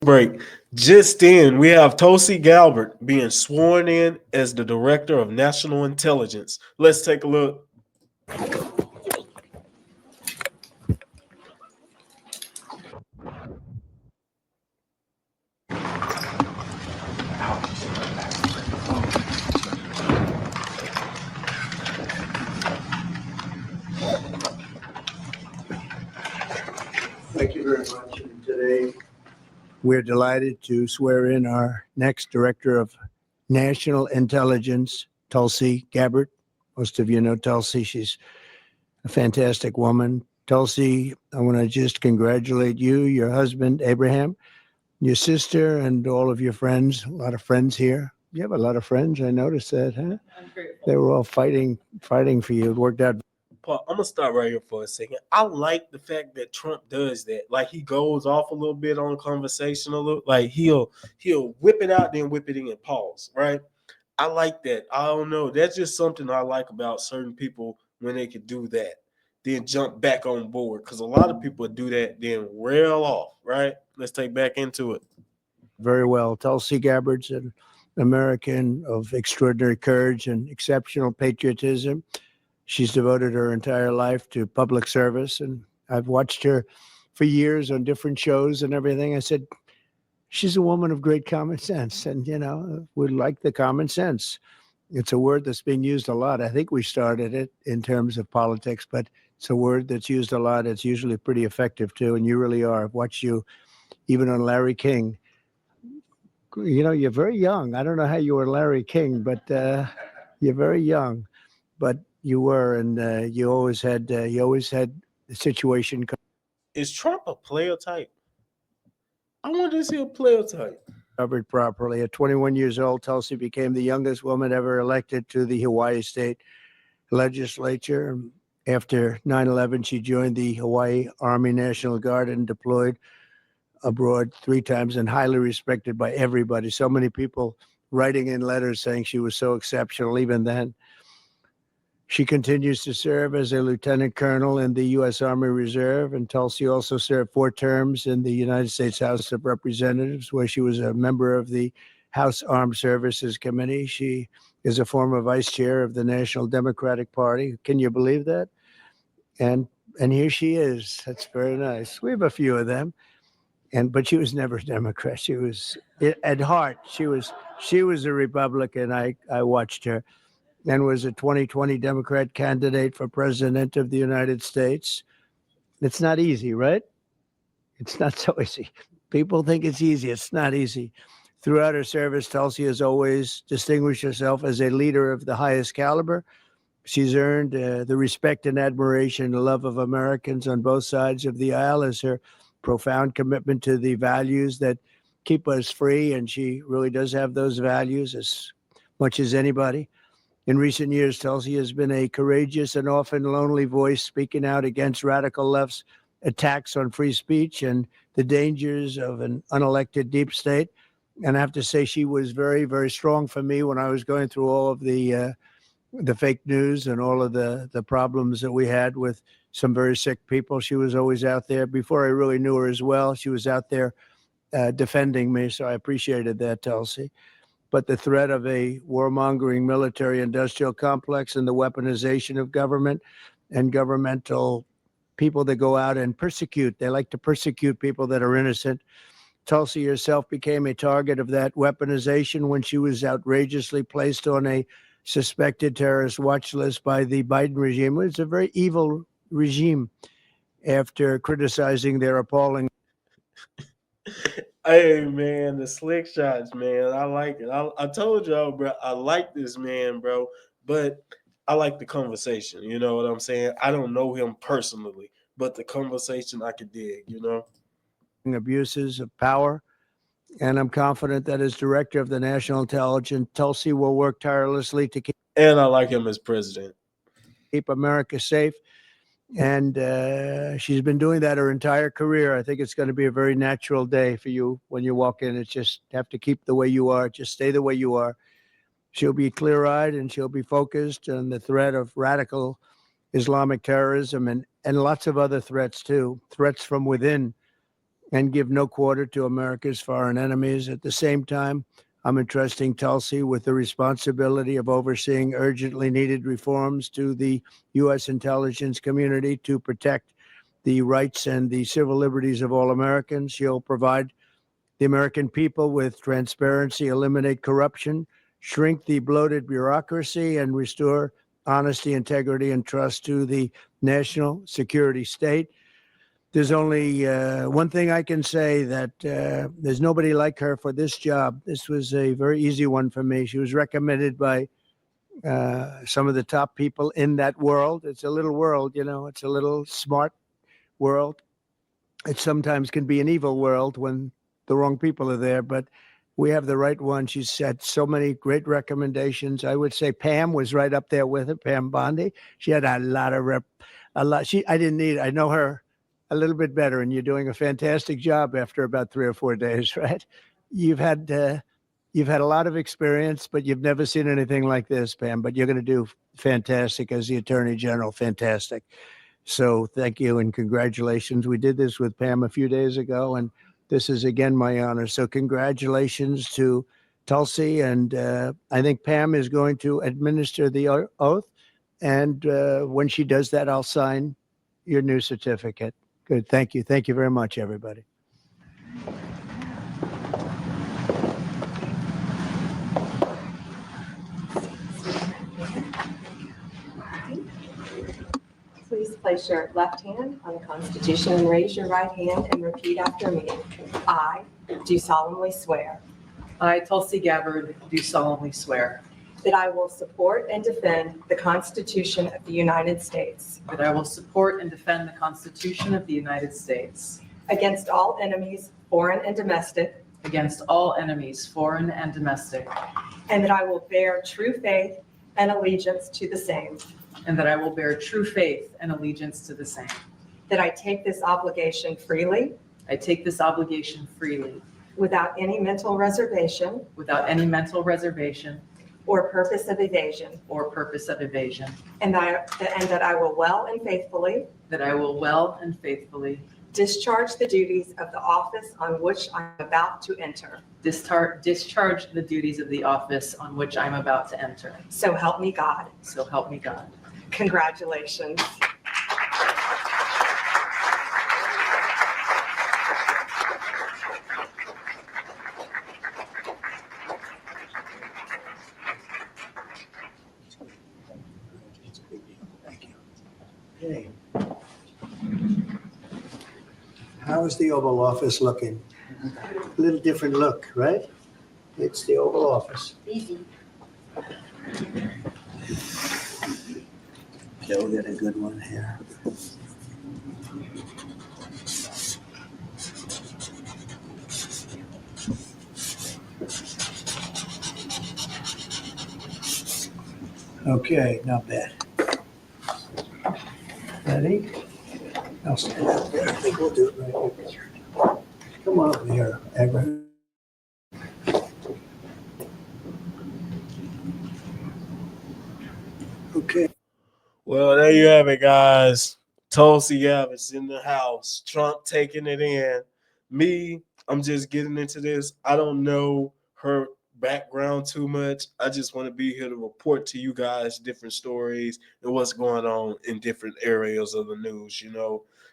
break. Just in, we have Tulsi Gabbard being sworn in as the Director of National Intelligence. Let's take a look. Thank you very much. And today, we're delighted to swear in our next Director of National Intelligence, Tulsi Gabbard. Most of you know Tulsi. She's a fantastic woman. Tulsi, I want to just congratulate you, your husband, Abraham, your sister, and all of your friends. A lot of friends here. You have a lot of friends. I noticed that, huh? I'm grateful. They were all fighting for you. It worked out. Paul, I'm gonna stop right here for a second. I like the fact that Trump does that. Like he goes off a little bit on conversation, a little like he'll whip it out, then whip it in and pause. Right? I like that. I don't know. That's just something I like about certain people when they can do that, then jump back on board. Because a lot of people do that, then rail off. Right? Let's take back into it. Very well. Tulsi Gabbard's an American of extraordinary courage and exceptional patriotism. She's devoted her entire life to public service, and I've watched her for years on different shows and everything. I said, she's a woman of great common sense, and, we like the common sense. It's a word that's being used a lot. I think we started it in terms of politics, but it's a word that's used a lot. It's usually pretty effective, too, and you really are. I've watched you even on Larry King. You're very young. I don't know how you were Larry King, but you're very young. But you were, and you always had the situation Is Trump a player type? I wonder is he a player type? covered properly. At 21 years old, Tulsi became the youngest woman ever elected to the Hawaii State Legislature. After 9/11, she joined the Hawaii Army National Guard and deployed abroad 3 times, and highly respected by everybody. So many people writing in letters saying she was so exceptional even then. She continues to serve as a lieutenant colonel in the U.S. Army Reserve, and Tulsi also served 4 terms in the United States House of Representatives, where she was a member of the House Armed Services Committee. She is a former vice chair of the National Democratic Party. Can you believe that? And here she is. That's very nice. We have a few of them. But she was never a Democrat. She was at heart. She was a Republican. I watched her, and was a 2020 Democrat candidate for president of the United States. It's not easy, right? It's not so easy. People think it's easy. It's not easy. Throughout her service, Tulsi has always distinguished herself as a leader of the highest caliber. She's earned the respect and admiration and love of Americans on both sides of the aisle as her profound commitment to the values that keep us free. And she really does have those values as much as anybody. In recent years, Tulsi has been a courageous and often lonely voice speaking out against radical left's attacks on free speech and the dangers of an unelected deep state. And I have to say, she was very, very strong for me when I was going through all of the fake news and all of the problems that we had with some very sick people. She was always out there. Before I really knew her as well, she was out there defending me. So I appreciated that, Tulsi. But the threat of a warmongering military-industrial complex and the weaponization of government and governmental people that go out and persecute. They like to persecute people that are innocent. Tulsi herself became a target of that weaponization when she was outrageously placed on a suspected terrorist watch list by the Biden regime. It's a very evil regime after criticizing their appalling. Hey man, the slick shots, man. I like it. I told y'all, bro. I like this man, bro. But I like the conversation. You know what I'm saying? I don't know him personally, but the conversation I could dig. Abuses of power. And I'm confident that as director of the National Intelligence, Tulsi will work tirelessly to And I like him as president. keep America safe. And she's been doing that her entire career. I think it's going to be a very natural day for you when you walk in. It's just have to keep the way you are. Just stay the way you are. She'll be clear-eyed and she'll be focused on the threat of radical Islamic terrorism and lots of other threats too, threats from within and give no quarter to America's foreign enemies. At the same time, I'm entrusting Tulsi with the responsibility of overseeing urgently needed reforms to the U.S. intelligence community to protect the rights and the civil liberties of all Americans. She'll provide the American people with transparency, eliminate corruption, shrink the bloated bureaucracy, and restore honesty, integrity, and trust to the national security state. There's only one thing I can say, that there's nobody like her for this job. This was a very easy one for me. She was recommended by some of the top people in that world. It's a little world, it's a little smart world. It sometimes can be an evil world when the wrong people are there, but we have the right one. She's had so many great recommendations. I would say Pam was right up there with her, Pam Bondi. She had a lot. I know her a little bit better, and you're doing a fantastic job after about 3 or 4 days, right? You've had a lot of experience, but you've never seen anything like this, Pam. But you're going to do fantastic as the Attorney General. Fantastic. So thank you and congratulations. We did this with Pam a few days ago, and this is again my honor. So congratulations to Tulsi, and I think Pam is going to administer the oath. And when she does that, I'll sign your new certificate. Good. Thank you. Thank you very much, everybody. Please place your left hand on the Constitution and raise your right hand and repeat after me. I do solemnly swear I, Tulsi Gabbard, do solemnly swear that I will support and defend the Constitution of the United States that I will support and defend the Constitution of the United States against all enemies, foreign and domestic, against all enemies, foreign and domestic, and that I will bear true faith and allegiance to the same, and that I will bear true faith and allegiance to the same. that I take this obligation freely I take this obligation freely, without any mental reservation without any mental reservation or purpose of evasion, or purpose of evasion, and that I will well and faithfully that I will well and faithfully discharge the duties of the office on which I'm about to enter. discharge the duties of the office on which I'm about to enter. So help me God. So help me God. Congratulations. Okay. How is the Oval Office looking? A little different look, right? It's the Oval Office. Easy. Okay, we'll get a good one here. Okay, not bad. Ready? I'll stand up there. I think we'll do it right here. Come on over here, Abraham. Okay. Well, there you have it, guys. Tulsi Gabbard's in the house. Trump taking it in. Me, I'm just getting into this. I don't know her background too much. I just want to be here to report to you guys different stories and what's going on in different areas of the news,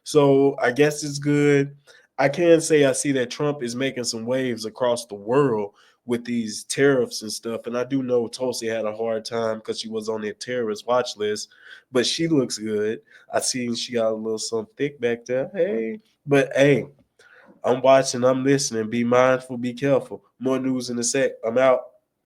So I guess it's good. I can say I see that Trump is making some waves across the world with these tariffs and stuff. And I do know Tulsi had a hard time because she was on their terrorist watch list, but she looks good. I see she got a little something thick back there. Hey, I'm watching, I'm listening. Be mindful, be careful. More news in a sec. I'm out.